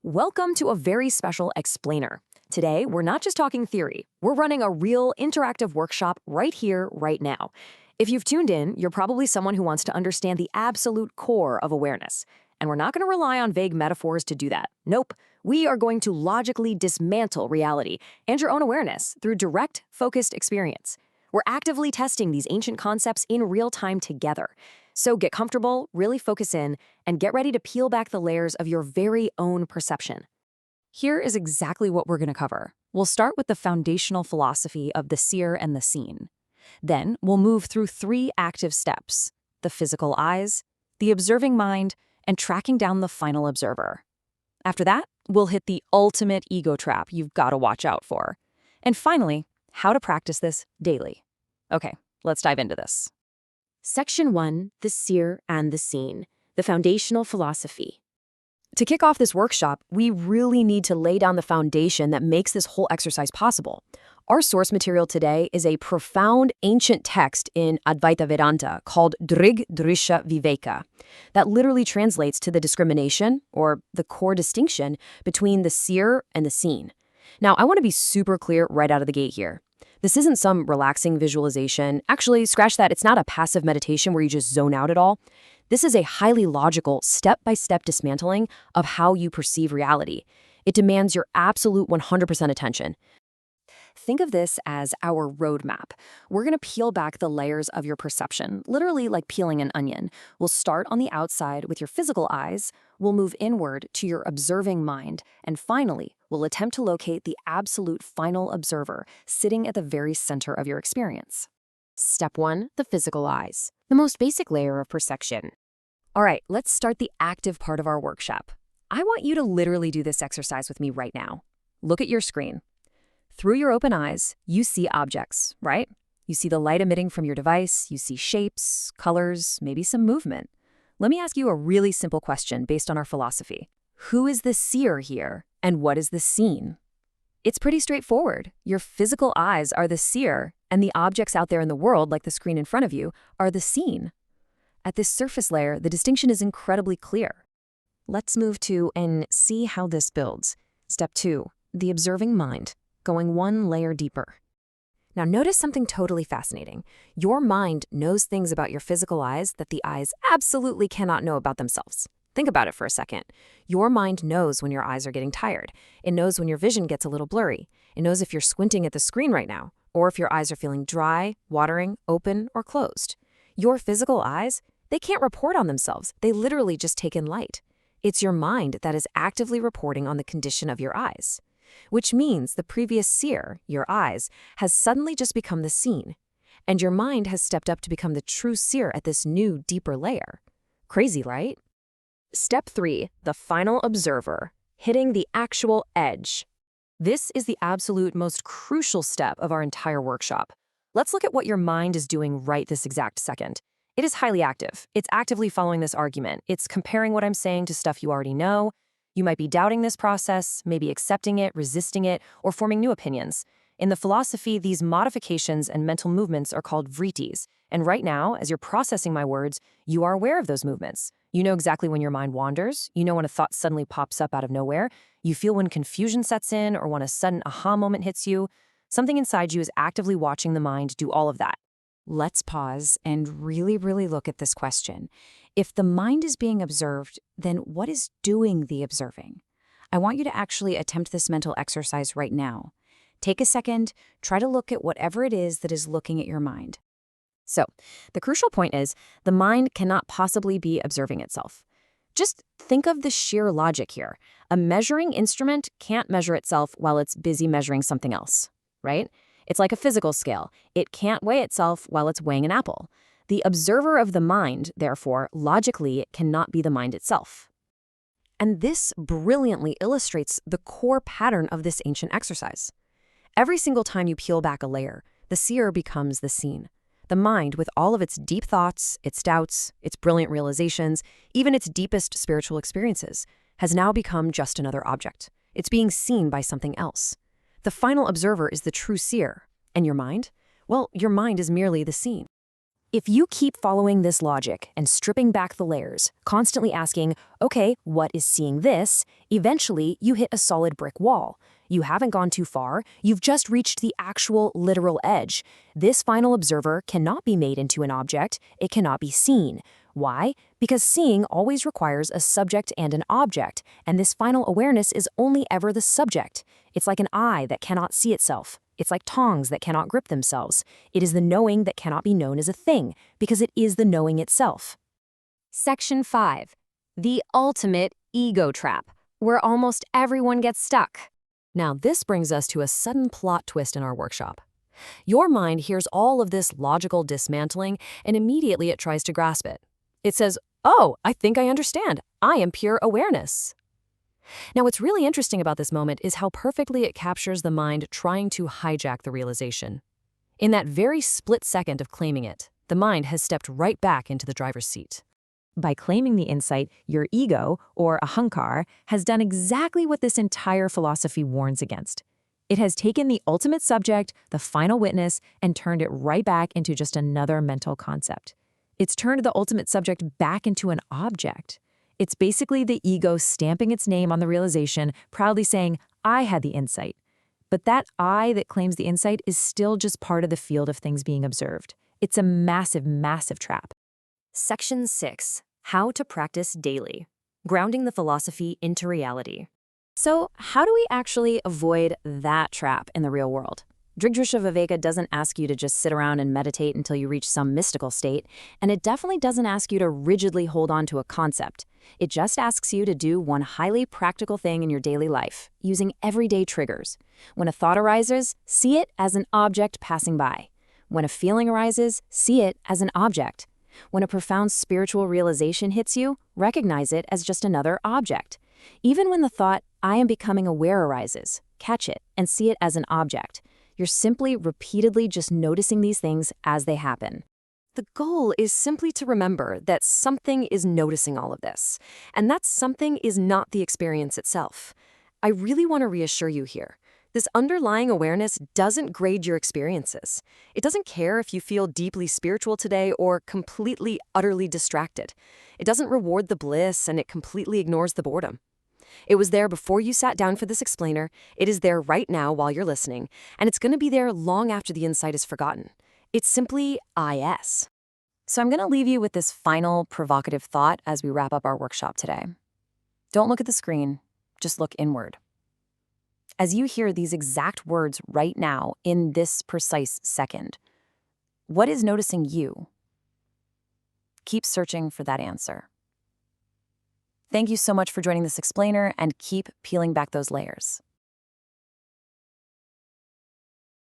Welcome to a very special explainer. Today, we're not just talking theory. We're running a real interactive workshop right here, right now. If you've tuned in, you're probably someone who wants to understand the absolute core of awareness. And we're not going to rely on vague metaphors to do that. Nope. We are going to logically dismantle reality and your own awareness through direct, focused experience. We're actively testing these ancient concepts in real time together. So get comfortable, really focus in, and get ready to peel back the layers of your very own perception. Here is exactly what we're going to cover. We'll start with the foundational philosophy of the seer and the seen. Then we'll move through 3 active steps: the physical eyes, the observing mind, and tracking down the final observer. After that, we'll hit the ultimate ego trap you've got to watch out for. And finally, how to practice this daily. Okay, let's dive into this. Section 1, the seer and the seen, the foundational philosophy. To kick off this workshop, we really need to lay down the foundation that makes this whole exercise possible. Our source material today is a profound ancient text in Advaita Vedanta called Drig Drishya Viveka. That literally translates to the discrimination, or the core distinction, between the seer and the seen. Now, I want to be super clear right out of the gate here. This isn't some relaxing visualization. Actually, scratch that, it's not a passive meditation where you just zone out at all. This is a highly logical, step-by-step dismantling of how you perceive reality. It demands your absolute 100% attention. Think of this as our roadmap. We're going to peel back the layers of your perception, literally like peeling an onion. We'll start on the outside with your physical eyes, we'll move inward to your observing mind, and finally, we'll attempt to locate the absolute final observer sitting at the very center of your experience. Step 1, the physical eyes, the most basic layer of perception. All right, let's start the active part of our workshop. I want you to literally do this exercise with me right now. Look at your screen. Through your open eyes, you see objects, right? You see the light emitting from your device, you see shapes, colors, maybe some movement. Let me ask you a really simple question based on our philosophy. Who is the seer here, and what is the seen? It's pretty straightforward. Your physical eyes are the seer, and the objects out there in the world, like the screen in front of you, are the seen. At this surface layer, the distinction is incredibly clear. Let's move to and see how this builds. Step 2, the observing mind. Going one layer deeper. Now notice something totally fascinating. Your mind knows things about your physical eyes that the eyes absolutely cannot know about themselves. Think about it for a second. Your mind knows when your eyes are getting tired. It knows when your vision gets a little blurry. It knows if you're squinting at the screen right now, or if your eyes are feeling dry, watering, open, or closed. Your physical eyes, they can't report on themselves. They literally just take in light. It's your mind that is actively reporting on the condition of your eyes. Which means the previous seer, your eyes, has suddenly just become the seen. And your mind has stepped up to become the true seer at this new, deeper layer. Crazy, right? Step 3, the final observer, hitting the actual edge. This is the absolute most crucial step of our entire workshop. Let's look at what your mind is doing right this exact second. It is highly active. It's actively following this argument. It's comparing what I'm saying to stuff you already know. You might be doubting this process, maybe accepting it, resisting it, or forming new opinions. In the philosophy, these modifications and mental movements are called vrittis. And right now, as you're processing my words, you are aware of those movements. You know exactly when your mind wanders. You know when a thought suddenly pops up out of nowhere. You feel when confusion sets in or when a sudden aha moment hits you. Something inside you is actively watching the mind do all of that. Let's pause and really look at this question. If the mind is being observed, then what is doing the observing? I want you to actually attempt this mental exercise right now. Take a second, try to look at whatever it is that is looking at your mind. So, the crucial point is, the mind cannot possibly be observing itself. Just think of the sheer logic here. A measuring instrument can't measure itself while it's busy measuring something else, right? It's like a physical scale. It can't weigh itself while it's weighing an apple. The observer of the mind, therefore, logically cannot be the mind itself. And this brilliantly illustrates the core pattern of this ancient exercise. Every single time you peel back a layer, the seer becomes the seen. The mind, with all of its deep thoughts, its doubts, its brilliant realizations, even its deepest spiritual experiences, has now become just another object. It's being seen by something else. The final observer is the true seer. And your mind? Well, your mind is merely the seen. If you keep following this logic and stripping back the layers, constantly asking, okay, what is seeing this, eventually you hit a solid brick wall. You haven't gone too far, you've just reached the actual literal edge. This final observer cannot be made into an object, it cannot be seen. Why? Because seeing always requires a subject and an object, and this final awareness is only ever the subject. It's like an eye that cannot see itself. It's like tongs that cannot grip themselves. It is the knowing that cannot be known as a thing, because it is the knowing itself. Section 5. The ultimate ego trap, where almost everyone gets stuck. Now, this brings us to a sudden plot twist in our workshop. Your mind hears all of this logical dismantling, and immediately it tries to grasp it. It says, oh, I think I understand. I am pure awareness. Now, what's really interesting about this moment is how perfectly it captures the mind trying to hijack the realization. In that very split second of claiming it, the mind has stepped right back into the driver's seat. By claiming the insight, your ego, or ahankar, has done exactly what this entire philosophy warns against. It has taken the ultimate subject, the final witness, and turned it right back into just another mental concept. It's turned the ultimate subject back into an object. It's basically the ego stamping its name on the realization, proudly saying, I had the insight. But that I that claims the insight is still just part of the field of things being observed. It's a massive, massive trap. Section 6. How to practice daily. Grounding the philosophy into reality. So, how do we actually avoid that trap in the real world? Drig Drishya Viveka doesn't ask you to just sit around and meditate until you reach some mystical state, and it definitely doesn't ask you to rigidly hold on to a concept. It just asks you to do one highly practical thing in your daily life, using everyday triggers. When a thought arises, see it as an object passing by. When a feeling arises, see it as an object. When a profound spiritual realization hits you, recognize it as just another object. Even when the thought, I am becoming aware arises, catch it and see it as an object. You're simply repeatedly just noticing these things as they happen. The goal is simply to remember that something is noticing all of this, and that something is not the experience itself. I really want to reassure you here. This underlying awareness doesn't grade your experiences. It doesn't care if you feel deeply spiritual today or completely, utterly distracted. It doesn't reward the bliss, and it completely ignores the boredom. It was there before you sat down for this explainer, it is there right now while you're listening, and it's going to be there long after the insight is forgotten. It's simply IS. So I'm going to leave you with this final provocative thought as we wrap up our workshop today. Don't look at the screen, just look inward. As you hear these exact words right now in this precise second, what is noticing you? Keep searching for that answer. Thank you so much for joining this explainer, and keep peeling back those layers.